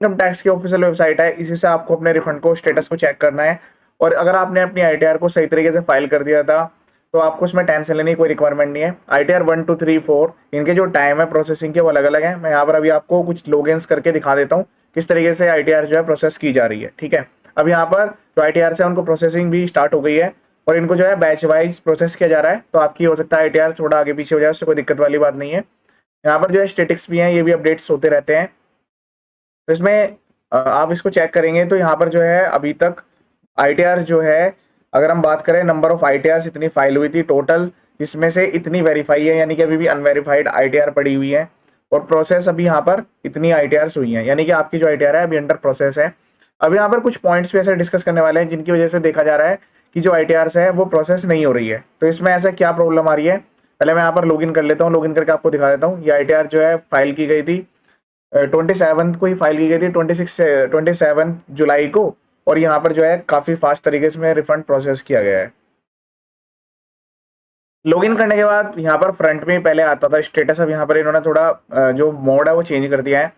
Income tax की official website है, इसी से आपको अपने रिफंड को स्टेटस को चेक करना है। और अगर आपने अपनी आईटीआर को सही तरीके से फाइल कर दिया था तो आपको इसमें टेंशन लेने की कोई रिक्वायरमेंट नहीं है। आईटीआर 1 2 3 4 इनके जो टाइम है प्रोसेसिंग के वो अलग अलग है। मैं यहाँ पर अभी आपको कुछ लॉगिन्स करके दिखा देता हूँ किस तरीके से आईटीआर जो है प्रोसेस की जा रही है। ठीक है, अब यहाँ पर जो आईटीआर है उनको प्रोसेसिंग भी स्टार्ट हो गई है और इनको जो है बैच वाइज प्रोसेस किया जा रहा है। तो आपकी हो सकता है आईटीआर थोड़ा आगे पीछे हो जाए, उससे कोई दिक्कत वाली बात नहीं है। यहाँ पर जो है स्टेटिक्स भी हैं, ये भी अपडेट्स होते रहते हैं। तो इसमें आप इसको चेक करेंगे तो यहाँ पर जो है अभी तक आईटीआर जो है, अगर हम बात करें नंबर ऑफ आईटीआर इतनी फाइल हुई थी टोटल, जिसमें से इतनी वेरीफाई है, यानी कि अभी भी अनवेरीफाइड आईटीआर पड़ी हुई है। और प्रोसेस अभी यहाँ पर इतनी आईटीआर हुई हैं, यानी कि आपकी जो आईटीआर है अभी अंडर प्रोसेस है। अब यहाँ पर कुछ पॉइंट्स भी ऐसे डिस्कस करने वाले हैं जिनकी वजह से देखा जा रहा है कि जो आईटीआर है वो प्रोसेस नहीं हो रही है। तो इसमें ऐसा क्या प्रॉब्लम आ रही है, पहले मैं यहाँ पर लॉगिन कर लेता हूँ, लॉगिन करके आपको दिखा देता हूँ। ये आईटीआर जो है फाइल की गई थी 27 को ही फाइल की गई थी, 27 जुलाई को। और यहाँ पर जो है काफी फास्ट तरीके से रिफंड प्रोसेस किया गया है। लॉगिन करने के बाद यहाँ पर फ्रंट में पहले आता था स्टेटस, अब यहाँ पर इन्होंने थोड़ा जो मोड है वो चेंज कर दिया है।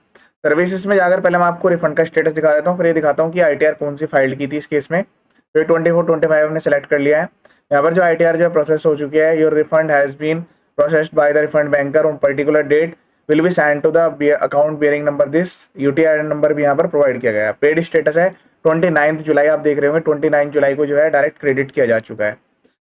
सर्विसेज में जाकर पहले मैं आपको रिफंड का स्टेटस दिखा देता हूँ, फिर ये दिखाता हूँ कि आईटीआर कौन सी फाइल की थी इस केस में। तो 24-25 हमने सेलेक्ट कर लिया है। यहाँ पर जो आईटीआर जो है प्रोसेस हो चुकी है। Your refund has been processed by the refund banker on particular date will be send to the account bearing number this. UTIN number भी यहाँ पर प्रोवाइड किया गया है। पेड स्टेटस है 29 जुलाई, आप देख रहे होंगे 29 जुलाई को जो है डायरेक्ट क्रेडिट किया जा चुका है।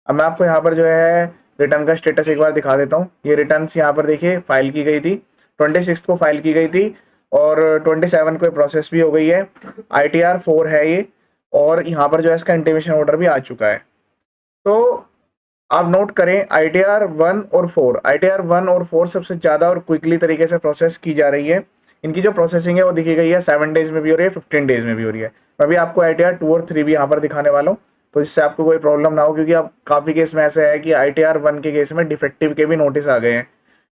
अब मैं आपको यहाँ पर जो है रिटर्न का स्टेटस एक बार दिखा देता हूँ। ये रिटर्न यहाँ पर देखिए फाइल की गई थी 26 को फाइल की गई थी और 27 को प्रोसेस भी हो गई है। आईटीआर 4 है ये, और यहाँ पर जो है इसका इंटीमेशन ऑर्डर भी आ चुका है। तो आप नोट करें आईटीआर 1 और 4, आईटीआर 1 और 4 सबसे ज्यादा और क्विकली तरीके से प्रोसेस की जा रही है। इनकी जो प्रोसेसिंग है वो दिखी गई है 7 डेज में भी हो रही है, 15 डेज में भी हो रही है। मैं भी आपको आईटीआर 2 और 3 भी यहाँ पर दिखाने वाला हूँ, तो इससे आपको कोई प्रॉब्लम ना हो, क्योंकि अब काफी केस में ऐसा है कि आईटीआर 1 के केस में डिफेक्टिव के भी नोटिस आ गए हैं,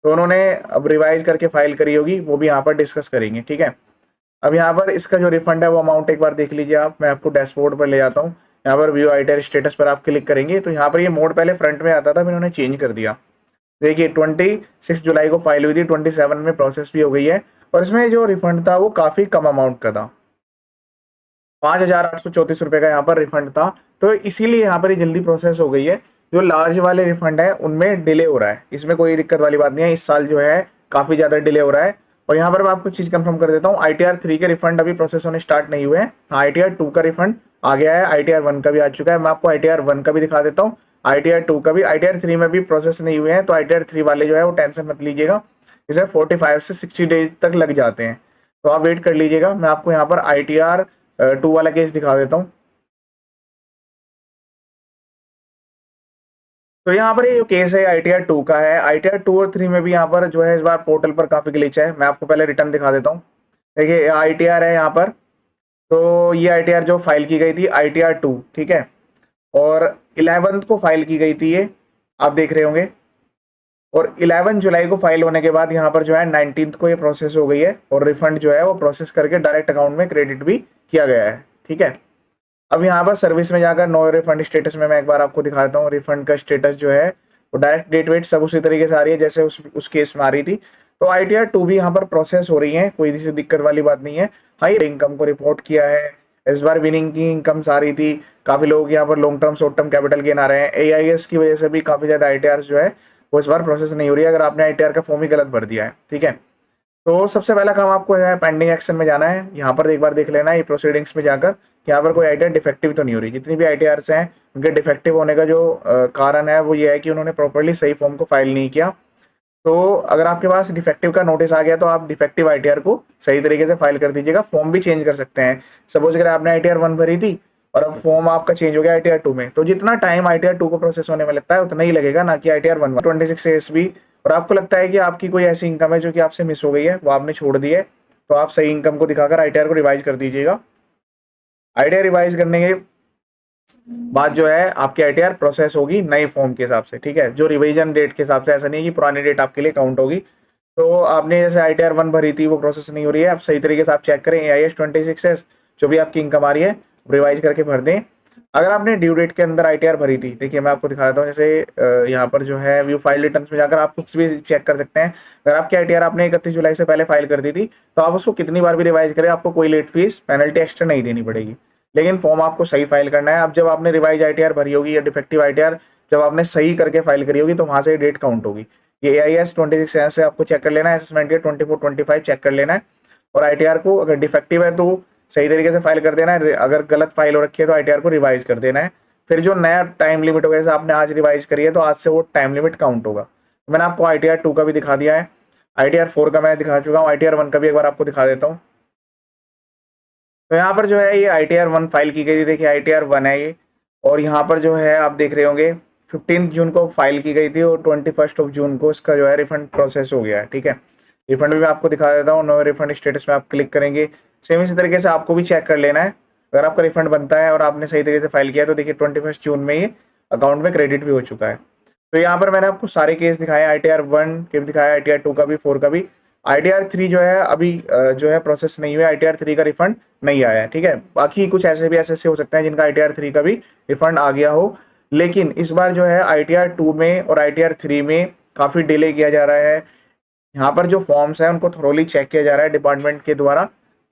तो उन्होंने अब रिवाइज करके फाइल करी होगी, वो भी यहाँ पर डिस्कस करेंगे। ठीक है, अब यहाँ पर इसका जो रिफंड है वो अमाउंट एक बार देख लीजिए आप। मैं आपको डैशबोर्ड पर ले जाता हूँ। यहाँ पर व्यू आईटीआर स्टेटस पर आप क्लिक करेंगे तो यहाँ पर ये मोड पहले फ्रंट में आता था, इन्होंने चेंज कर दिया। देखिए 26 जुलाई को फाइल हुई थी, 27 में प्रोसेस भी हो गई है। और इसमें जो रिफंड था वो काफी कम अमाउंट का था, 5,834 रुपए का यहाँ पर रिफंड था। तो इसीलिए यहाँ पर ये जल्दी प्रोसेस हो गई है। जो लार्ज वाले रिफंड है उनमें डिले हो रहा है, इसमें कोई दिक्कत वाली बात नहीं है। इस साल जो है काफी ज्यादा डिले हो रहा है। और यहाँ पर मैं आपको चीज कंफर्म कर देता हूँ, आईटीआर 3 के रिफंड अभी प्रोसेस होने स्टार्ट नहीं हुए हैं। आईटीआर 2 का रिफंड आ गया है, आईटीआर 1 का भी आ चुका है। मैं आपको आईटीआर 1 का भी दिखा देता हूँ, आईटीआर 2 का भी। आईटीआर 3 में भी प्रोसेस नहीं हुए हैं, तो आईटीआर 3 वाले जो है वो टेंशन मत लीजिएगा, इसे 45 से 60 डेज तक लग जाते हैं, तो आप वेट कर लीजिएगा। मैं आपको यहाँ पर आईटीआर 2 वाला केस दिखा देता हूँ। तो यहाँ पर ये जो केस है आईटीआर 2 का है। आईटीआर 2 और 3 में भी यहाँ पर जो है इस बार पोर्टल पर काफी ग्लिच है। मैं आपको पहले रिटर्न दिखा देता हूँ। देखिए आईटीआर है यहाँ पर, तो ये आईटीआर जो फाइल की गई थी आईटीआर 2, ठीक है, और 11 को फाइल की गई थी, ये आप देख रहे होंगे। और 11 जुलाई को फाइल होने के बाद यहाँ पर जो है 19 को ये प्रोसेस हो गई है, और रिफंड जो है वो प्रोसेस करके डायरेक्ट अकाउंट में क्रेडिट भी किया गया है। ठीक है, अब यहाँ पर सर्विस में जाकर नो रिफंड स्टेटस में मैं एक बार आपको दिखा देता हूँ। रिफंड का स्टेटस जो है वो डायरेक्ट डेट वेट सब उसी तरीके से आ रही है जैसे उस केस में आ रही थी। तो आईटीआर 2 भी यहाँ पर प्रोसेस हो रही है, कोई सी दिक्कत वाली बात नहीं है। हाई इनकम को रिपोर्ट किया है, इस बार विनिंग की इनकम्स आ रही थी। काफी लोग यहाँ पर long term short term capital gain आ रहे हैं। एआईएस की वजह से भी काफी ज्यादा आईटीआर जो है वो इस बार प्रोसेस नहीं हो रही है, अगर आपने आईटीआर का फॉर्म ही गलत भर दिया है। ठीक है, तो सबसे पहला काम आपको है पेंडिंग एक्शन में जाना है। यहाँ पर एक बार देख लेना है प्रोसीडिंग्स में जाकर, यहाँ पर कोई आईटीआर डिफेक्टिव तो नहीं हो रही। जितनी भी आईटीआर हैं उनके डिफेक्टिव होने का जो कारण है वो ये है कि उन्होंने प्रॉपर्ली सही फॉर्म को फाइल नहीं किया। तो अगर आपके पास डिफेक्टिव का नोटिस आ गया तो आप डिफेक्टिव आईटीआर को सही तरीके से फाइल कर दीजिएगा। फॉर्म भी चेंज कर सकते हैं। सपोज अगर आपने आईटीआर 1 भरी थी और अब फॉर्म आपका चेंज हो गया आईटीआर 2 में, तो जितना टाइम आईटीआर 2 को प्रोसेस होने में लगता है उतना ही लगेगा, ना कि आईटीआर 1 26 एएसबी। और आपको लगता है कि आपकी कोई ऐसी इनकम है जो कि आपसे मिस हो गई है, वो आपने छोड़ दी है, तो आप सही इनकम को दिखाकर आईटीआर को रिवाइज कर दीजिएगा। आईटीआर रिवाइज करने के बाद जो है आपकी आईटीआर प्रोसेस होगी नए फॉर्म के हिसाब से। ठीक है, जो रिवीजन डेट के हिसाब से, ऐसा नहीं है कि पुरानी डेट आपके लिए काउंट होगी। तो आपने जैसे आईटीआर 1 भरी थी वो प्रोसेस नहीं हो रही है, आप सही तरीके से आप चेक करें। AIS 26S जो भी आपकी इनकम आ रही है रिवाइज करके भर दें। अगर आपने ड्यू डेट के अंदर आईटीआर भरी थी, देखिए मैं आपको दिखा देता हूँ, जैसे यहाँ पर जो है व्यू फाइल रिटर्न्स में जाकर आप कुछ भी चेक कर सकते हैं। अगर आपकी आईटीआर आपने 31 जुलाई से पहले फाइल कर दी थी तो आप उसको कितनी बार भी रिवाइज करें, आपको कोई लेट फीस पेनल्टी एक्स्ट्रा नहीं देनी पड़ेगी। लेकिन फॉर्म आपको सही फाइल करना है। अब जब आपने रिवाइज आईटीआर भरी होगी या डिफेक्टिव आईटीआर जब आपने सही करके फाइल करी होगी तो वहां से डेट काउंट होगी। ये AIS 26 से आपको चेक कर लेना है, असेसमेंट ईयर 24-25 चेक कर लेना है। और आईटीआर को अगर डिफेक्टिव है तो सही तरीके से फाइल कर देना है, अगर गलत फाइल हो रखी है तो आईटीआर को रिवाइज कर देना है। फिर जो नया टाइम लिमिट होगा, जैसे आपने आज रिवाइज करी है तो आज से वो टाइम लिमिट काउंट होगा। तो मैंने आपको आईटीआर 2 का भी दिखा दिया है, आईटीआर 4 का मैं दिखा चुका हूँ, आईटीआर 1 का भी एक बार आपको दिखा देता हूँ। तो यहाँ पर जो है ये आईटीआर 1 फाइल की गई थी, देखिए आईटीआर 1 है ये। और यहाँ पर जो है आप देख रहे होंगे 15 जून को फाइल की गई थी और 21 जून को इसका जो है रिफंड प्रोसेस हो गया है। ठीक है, रिफंड भी मैं आपको दिखा देता हूँ। नो रिफंड स्टेटस में आप क्लिक करेंगे, सेम इसी तरीके से आपको भी चेक कर लेना है। अगर आपका रिफंड बनता है और आपने सही तरीके से फाइल किया तो देखिए 21 जून में ये अकाउंट में क्रेडिट भी हो चुका है। तो यहाँ पर मैंने आपको सारे केस दिखाए, आईटीआर 1 के भी दिखाया, आईटीआर 2 का भी, 4 का भी। आईटीआर 3 जो है अभी जो है प्रोसेस नहीं हुआ, आईटीआर 3 का रिफंड नहीं आया है। ठीक है, बाकी कुछ ऐसे भी ऐसे हो सकते हैं जिनका आईटीआर 3 का भी रिफंड आ गया हो, लेकिन इस बार जो है आईटीआर 2 में और आईटीआर 3 में काफी डिले किया जा रहा है। यहाँ पर जो फॉर्म्स हैं उनको थोरोली चेक किया जा रहा है डिपार्टमेंट के द्वारा,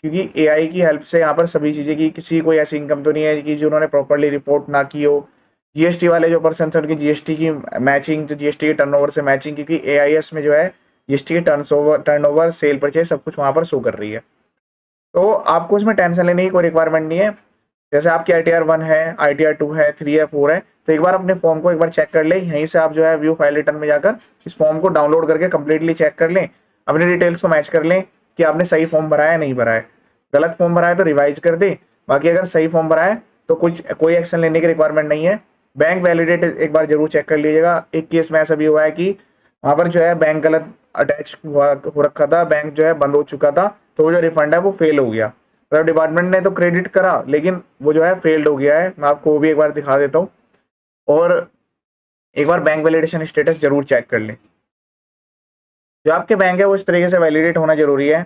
क्योंकि एआई की हेल्प से यहाँ पर सभी चीजें की, किसी कोई ऐसी इनकम तो नहीं है कि जिन्होंने प्रॉपर्ली रिपोर्ट ना की हो। जीएसटी वाले जो पर्सन है उनकी जीएसटी की मैचिंग, जीएसटी के टर्नओवर से मैचिंग, क्योंकि एआईएस में जो है जीएसटी के टर्नओवर सेल परचेज सब कुछ वहां पर शो कर रही है। तो आपको इसमें टेंशन लेने की कोई रिक्वायरमेंट नहीं है। जैसे आपकी आईटीआर 1 है, आईटीआर 2 है, 3 है, 4 है, तो एक बार अपने फॉर्म को एक बार चेक कर लें। यहीं से आप जो है व्यू फाइल रिटर्न में जाकर इस फॉर्म को डाउनलोड करके कंप्लीटली चेक कर लें, अपनी डिटेल्स को मैच कर लें कि आपने सही फॉर्म भरा है नहीं भरा है। गलत फॉर्म भरा है तो रिवाइज कर दें, बाकी अगर सही फॉर्म भरा है तो कोई एक्शन लेने की रिक्वायरमेंट नहीं है। बैंक वैलिडेट एक बार जरूर चेक कर लीजिएगा। एक केस में ऐसा भी हुआ है कि वहां पर जो है बैंक गलत अटैच हो रखा था, बैंक जो है बंद हो चुका था, तो वो जो रिफंड है वो फेल हो गया। मतलब डिपार्टमेंट ने तो क्रेडिट करा लेकिन वो जो है फेल्ड हो गया है। मैं आपको वो भी एक बार दिखा देता हूँ, और एक बार बैंक वैलिडेशन स्टेटस जरूर चेक कर लें। जो आपके बैंक है वो इस तरीके से वैलिडेट होना जरूरी है।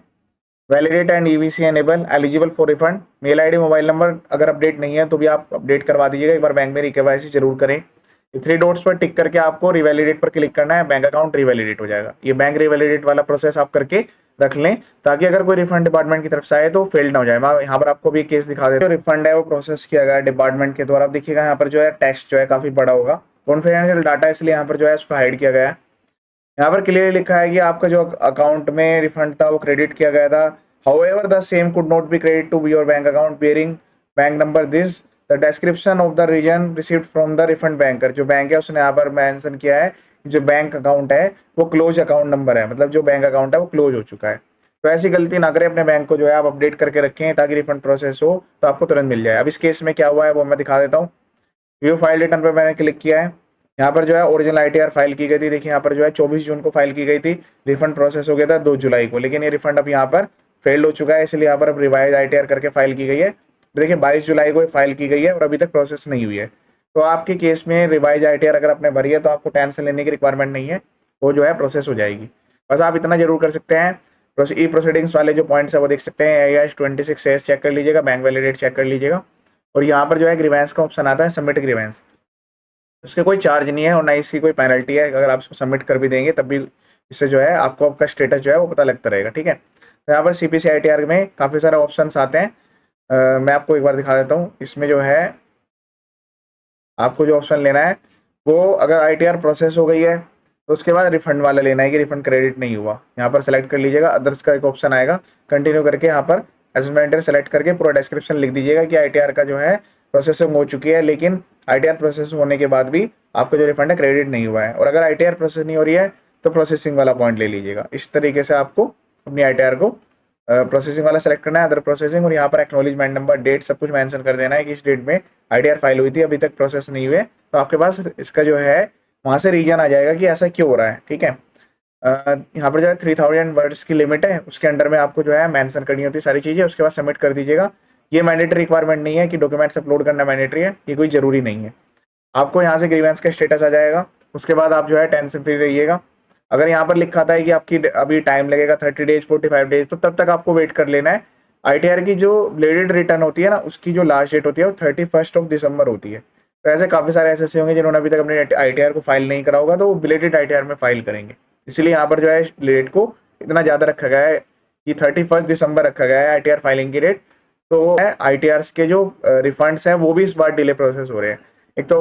Validate and EVC enable, eligible for refund. Mail ID mobile number अगर अपडेट नहीं है तो भी आप अपडेट करवा दीजिएगा, एक बार बैंक में रिकेवाईसी जरूर करें। 3 डॉट्स पर टिक करके आपको रिवैलिडेट पर क्लिक करना है, बैंक अकाउंट रिवैलिडेट हो जाएगा। ये बैंक रिवैलिडेट वाला प्रोसेस आप करके रख लें ताकि अगर कोई रिफंड डिपार्टमेंट की तरफ से आए तो फेल्ड ना हो जाए। मैं यहाँ पर आपको भी केस दिखा देता हूँ, रिफंड है वो प्रोसेस किया गया डिपार्टमेंट के द्वारा। देखिएगा यहाँ पर जो है टेक्स्ट जो है काफी बड़ा होगा, कॉन्फिडेंशियल डाटा, इसलिए यहाँ पर जो है उसको हाइड किया गया है। यहाँ पर क्लियरली लिखा है कि आपका जो अकाउंट में रिफंड था वो क्रेडिट किया गया था। However, the same could not be credited to your bank account bearing bank number this. The description of the region received from the refund banker, जो बैंक है उसने यहाँ पर मेंशन किया है कि जो बैंक अकाउंट है वो क्लोज अकाउंट नंबर है, मतलब जो बैंक अकाउंट है वो क्लोज हो चुका है। तो ऐसी गलती ना करें, अपने बैंक को जो है आप अपडेट करके रखें ताकि रिफंड प्रोसेस हो तो आपको तुरंत मिल जाए। अब इस केस में क्या हुआ है वो मैं दिखा देता हूँ। व्यू फाइल रिटर्न पर मैंने क्लिक किया है, यहाँ पर जो है ओरिजिनल आईटीआर फाइल की गई थी। देखिए यहाँ पर जो है 24 जून को फाइल की गई थी, रिफंड प्रोसेस हो गया था 2 जुलाई को, लेकिन ये रिफंड अब यहाँ पर फेल्ड हो चुका है, इसलिए यहाँ पर अब रिवाइज आईटीआर करके फाइल की गई है। देखिए 22 जुलाई को फाइल की गई है और अभी तक प्रोसेस नहीं हुई है। तो आपके केस में रिवाइज आईटीआर अगर आपने भरी है तो आपको टेंशन लेने की रिक्वायरमेंट नहीं है, वो जो है प्रोसेस हो जाएगी। बस आप इतना जरूर कर सकते हैं। ई प्रोसीडिंग्स वाले जो पॉइंट्स है वो देख सकते हैं, AIS 26 चेक कर लीजिएगा, बैंक वैलिडेट चेक कर लीजिएगा, और यहाँ पर जो है ग्रीवेंस का ऑप्शन आता है, सबमिट ग्रीवेंस। उसके कोई चार्ज नहीं है और ना इसकी कोई पेनल्टी है, अगर आप इसको सबमिट कर भी देंगे तब भी इससे जो है आपको आपका स्टेटस जो है वो पता लगता रहेगा। ठीक है, तो यहाँ पर CPC ITR में काफ़ी सारे ऑप्शंस आते हैं, मैं आपको एक बार दिखा देता हूँ। इसमें जो है आपको जो ऑप्शन लेना है वो, अगर ITR प्रोसेस हो गई है तो उसके बाद रिफंड वाला लेना है कि रिफंड क्रेडिट नहीं हुआ, यहाँ पर सेलेक्ट कर लीजिएगा। अदर्स का एक ऑप्शन आएगा, कंटिन्यू करके यहाँ पर असेसमेंट सेलेक्ट करके पूरा डिस्क्रिप्शन लिख दीजिएगा कि ITR का जो है प्रोसेसिंग हो चुकी है, लेकिन ITR प्रोसेस होने के बाद भी आपका जो रिफंड है क्रेडिट नहीं हुआ है। और अगर ITR प्रोसेस नहीं हो रही है तो प्रोसेसिंग वाला पॉइंट ले लीजिएगा। इस तरीके से आपको अपनी ITR को प्रोसेसिंग वाला सेलेक्ट करना है, अदर प्रोसेसिंग, और यहाँ पर एक्नॉलेजमेंट नंबर, डेट सब कुछ मेंशन कर देना है कि इस डेट में ITR फाइल हुई थी, अभी तक प्रोसेस नहीं हुए। तो आपके पास इसका जो है वहाँ से रीजन आ जाएगा कि ऐसा क्यों हो रहा है। ठीक है, यहाँ पर जो है 3000 वर्ड्स की लिमिट है, उसके अंडर में आपको जो है मेंशन करनी होती है सारी चीज़ें, उसके बाद सबमिट कर दीजिएगा। ये मैंडेटरी रिक्वायरमेंट नहीं है कि डॉक्यूमेंट्स अपलोड करना मैंडेटरी है, ये कोई जरूरी नहीं है। आपको यहाँ से ग्रीवेंस का स्टेटस आ जाएगा, उसके बाद आप जो है टेंशन फ्री रहिएगा। अगर यहाँ पर लिखा था है कि आपकी अभी टाइम लगेगा 30 डेज 45 डेज, तो तब तक आपको वेट कर लेना है, आईटीआर की जो ब्लेडेड रिटर्न होती है ना, उसकी जो लास्ट डेट होती है वो 31 दिसंबर होती है। तो ऐसे काफी सारे एसएससी होंगे जिन्होंने अभी तक अपने आईटीआर को फाइल नहीं करा होगा, तो वो ब्लेडेड आईटीआर में फाइल करेंगे। इसलिए यहाँ पर जो है डेट को इतना ज्यादा रखा गया है कि 31 दिसंबर रखा गया है आईटीआर फाइलिंग की डेट। तो आईटीआर के जो रिफंड्स हैं वो भी इस बार डिले प्रोसेस हो रहे हैं। एक तो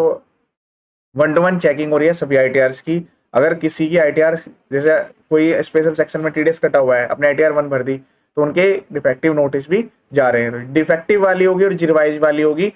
1-to-1 चेकिंग हो रही है सभी आईटीआर की। अगर किसी की आईटीआर, जैसे कोई स्पेशल सेक्शन में टीडीएस कटा हुआ है, अपने आईटीआर 1 भर दी, तो उनके डिफेक्टिव नोटिस भी जा रहे हैं। डिफेक्टिव वाली होगी और रिवाइज वाली होगी